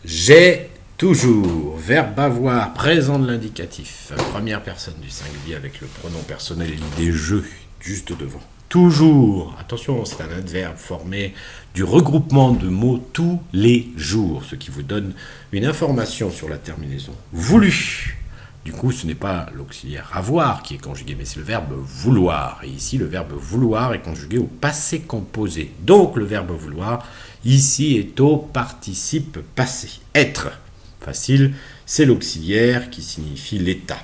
J'ai toujours. Verbe avoir, présent de l'indicatif. Première personne du singulier avec le pronom personnel et l'idée je juste devant. Toujours. Attention, c'est un adverbe formé du regroupement de mots tous les jours, ce qui vous donne une information sur la terminaison. Voulu. Du coup, ce n'est pas l'auxiliaire avoir qui est conjugué, mais c'est le verbe vouloir. Et ici, le verbe vouloir est conjugué au passé composé. Donc, le verbe vouloir, ici, est au participe passé. Être, facile, c'est l'auxiliaire qui signifie l'état.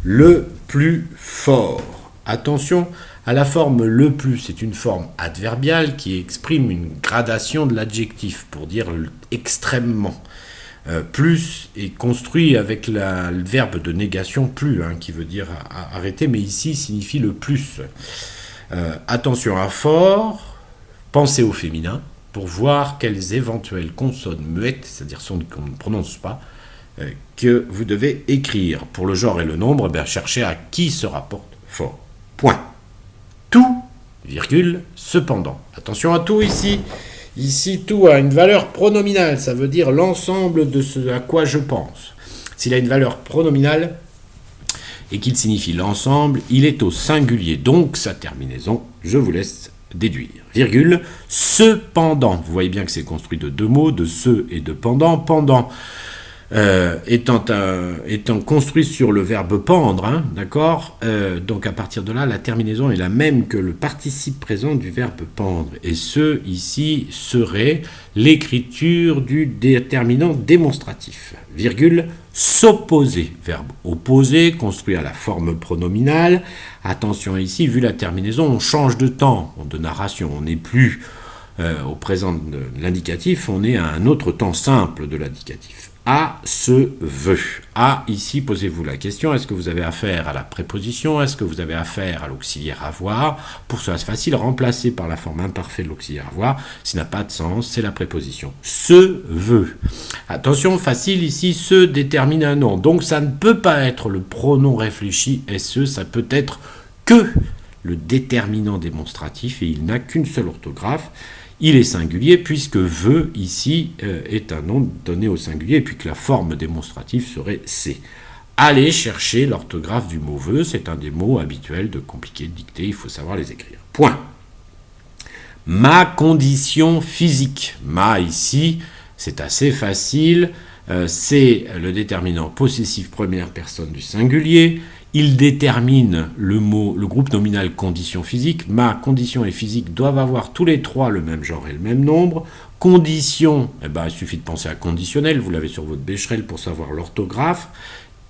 Le plus fort. Attention à la forme le plus, c'est une forme adverbiale qui exprime une gradation de l'adjectif pour dire extrêmement. Plus est construit avec le verbe de négation plus, qui veut dire arrêter, mais ici signifie le plus. Attention à fort, pensez au féminin pour voir quelles éventuelles consonnes muettes, c'est-à-dire son qu'on ne prononce pas, que vous devez écrire. Pour le genre et le nombre, cherchez à qui se rapporte fort. Point. Tout, virgule, cependant. Attention à tout ici. Ici, tout a une valeur pronominale, ça veut dire l'ensemble de ce à quoi je pense. S'il a une valeur pronominale et qu'il signifie l'ensemble, il est au singulier, donc sa terminaison, je vous laisse déduire. Virgule, cependant. Vous voyez bien que c'est construit de deux mots, de ce et de pendant. Pendant étant construit sur le verbe pendre, d'accord, donc à partir de là, la terminaison est la même que le participe présent du verbe pendre. Et ce, ici, serait l'écriture du déterminant démonstratif. Virgule, s'opposer. Verbe opposé, construit à la forme pronominale. Attention ici, vu la terminaison, on change de temps de narration. On n'est plus au présent de l'indicatif, on est à un autre temps simple de l'indicatif. À se veut. À, ici, posez-vous la question, est-ce que vous avez affaire à la préposition, est-ce que vous avez affaire à l'auxiliaire avoir? Pour cela, c'est facile, remplacer par la forme imparfaite de l'auxiliaire avoir, ça n'a pas de sens, c'est la préposition. Se veut. Attention, facile, ici, se détermine un nom. Donc, ça ne peut pas être le pronom réfléchi, se, ça peut être que le déterminant démonstratif, et il n'a qu'une seule orthographe. Il est singulier puisque veut, ici, est un nom donné au singulier, et puis que la forme démonstrative serait c'est. Allez chercher l'orthographe du mot veut, c'est un des mots habituels de compliqué de dicter, il faut savoir les écrire. Point. Ma condition physique. Ma, ici, c'est assez facile, c'est le déterminant possessif première personne du singulier. Il détermine le groupe nominal condition physique. Ma, condition et physique doivent avoir tous les trois le même genre et le même nombre. Condition, il suffit de penser à conditionnel, vous l'avez sur votre Becherel pour savoir l'orthographe.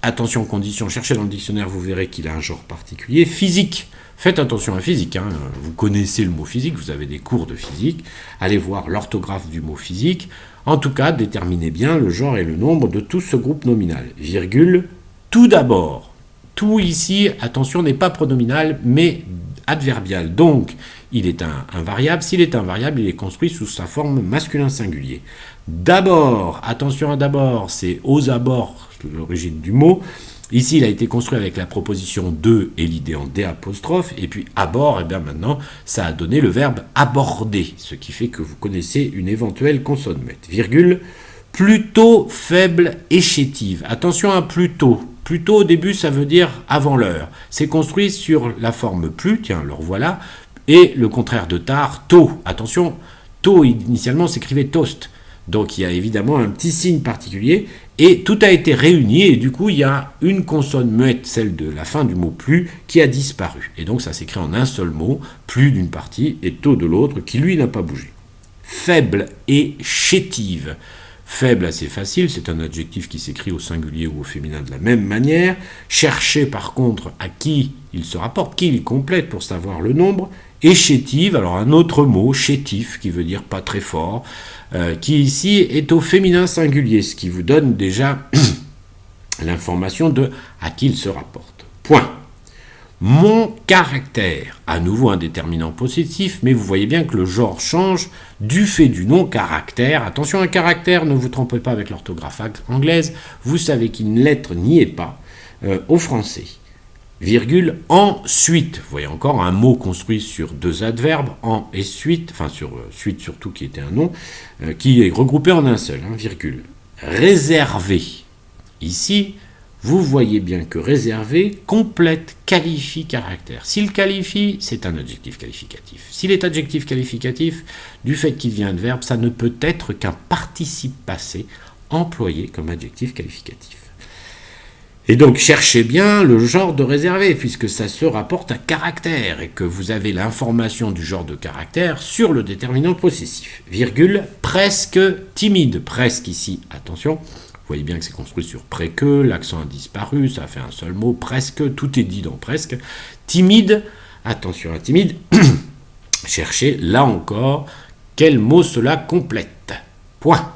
Attention, condition, cherchez dans le dictionnaire, vous verrez qu'il a un genre particulier. Physique, faites attention à physique, vous connaissez le mot physique, vous avez des cours de physique, allez voir l'orthographe du mot physique. En tout cas, déterminez bien le genre et le nombre de tout ce groupe nominal. Virgule, tout d'abord. Tout ici, attention, n'est pas pronominal, mais adverbial. Donc, il est un variable. S'il est un variable, il est construit sous sa forme masculin singulier. D'abord, attention à d'abord, c'est aux abords, l'origine du mot. Ici, il a été construit avec la proposition de et l'idée en d', et puis abord, maintenant, ça a donné le verbe aborder, ce qui fait que vous connaissez une éventuelle consonne muette. Virgule, plutôt faible et chétive. Attention à plutôt. Plutôt au début, ça veut dire avant l'heure. C'est construit sur la forme plus, tiens, le revoilà, et le contraire de tard, tôt. Attention, tôt, initialement, s'écrivait toast. Donc, il y a évidemment un petit signe particulier, et tout a été réuni, et du coup, il y a une consonne muette, celle de la fin du mot plus, qui a disparu. Et donc, ça s'écrit en un seul mot, plus d'une partie, et tôt de l'autre, qui lui n'a pas bougé. Faible et chétive. Faible, assez facile, c'est un adjectif qui s'écrit au singulier ou au féminin de la même manière. Cherchez par contre à qui il se rapporte, qui il complète pour savoir le nombre. Et chétive, alors un autre mot, chétif, qui veut dire pas très fort, qui ici est au féminin singulier, ce qui vous donne déjà l'information de à qui il se rapporte. Point. Mon caractère, à nouveau un déterminant possessif, mais vous voyez bien que le genre change du fait du nom caractère. Attention, un caractère, ne vous trompez pas avec l'orthographe anglaise, vous savez qu'une lettre n'y est pas au français. Virgule, ensuite. Vous voyez encore un mot construit sur deux adverbes, en et suite, enfin sur suite surtout qui était un nom, qui est regroupé en un seul, virgule. réservé. Ici, vous voyez bien que réservé complète qualifie caractère. S'il qualifie, c'est un adjectif qualificatif. S'il est adjectif qualificatif, du fait qu'il vient de verbe, ça ne peut être qu'un participe passé employé comme adjectif qualificatif. Et donc, cherchez bien le genre de réservé, puisque ça se rapporte à caractère, et que vous avez l'information du genre de caractère sur le déterminant possessif. Virgule, presque timide. Presque ici, attention, vous voyez bien que c'est construit sur près-que, l'accent a disparu, ça fait un seul mot, presque, tout est dit dans presque. Timide, attention à timide, cherchez là encore quel mot cela complète. Point.